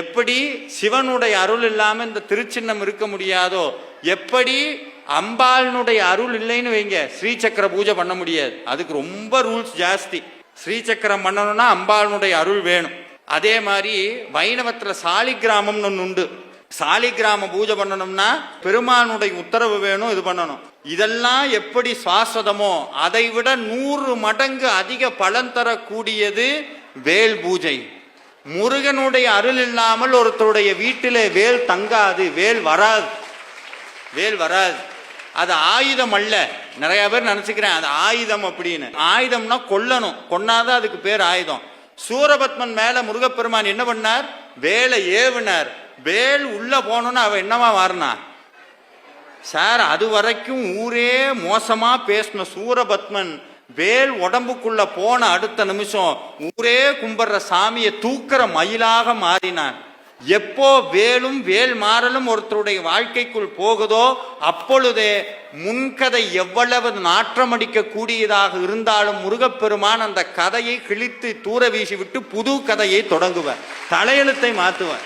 எப்படி சிவனுடைய அருள் இல்லாம இந்த திருச்சின்னம் இருக்க முடியாதோ, எப்படி அம்பாளுடைய அருள் இல்லைன்னு வைங்க ஸ்ரீசக்கர பூஜை பண்ண முடியாது. அதுக்கு ரொம்ப ரூல்ஸ் ஜாஸ்தி. ஸ்ரீசக்கரம் பண்ணணும்னா அம்பாளுடைய அருள் வேணும். அதே மாதிரி வைணவத்துல சாலிகிராமம்னு ஒன்று உண்டு. சாலிகிராம பூஜை பண்ணணும்னா பெருமானுடைய உத்தரவு வேணும், இது பண்ணணும். இதெல்லாம் எப்படி சாஸ்வதமோ அதை விட 100 மடங்கு அதிக பலன் தரக்கூடியது வேல் பூஜை. முருகனுடைய அருள் இல்லாமல் ஒருத்தருடைய வீட்டிலே வேல் தங்காது, வேல் வராது, வேல் வராது. அது ஆயுதம் அல்ல. நிறைய பேர் நினைச்சுக்கிறேன் அது ஆயுதம் அப்படின்னு. ஆயுதம்னா கொல்லணும், கொன்னாதான் அதுக்கு பேர் ஆயுதம். சூரபத்மன் மேல முருகப்பெருமான் என்ன பண்ணார்? வேலை ஏவினார். வேல் உள்ள போனோன்னு அவன் என்னவா மாறினா சார்? அது வரைக்கும் ஊரே மோசமா பேசின சூரபத்மன் வேல் உடம்புக்குள்ள போன அடுத்த நிமிஷம் ஊரே கும்பிடுற சாமியை தூக்குற மயிலாக மாறினான். எப்போ வேலும் வேல் மாறலும் ஒருத்தருடைய வாழ்க்கைக்குள் போகுதோ அப்பொழுதே முன்கதை எவ்வளவு நாற்றமடிக்க கூடியதாக இருந்தாலும் முருகப்பெருமான் அந்த கதையை கிழித்து தூர வீசி விட்டு புது கதையை தொடங்குவார், தலையெழுத்தை மாற்றுவார்.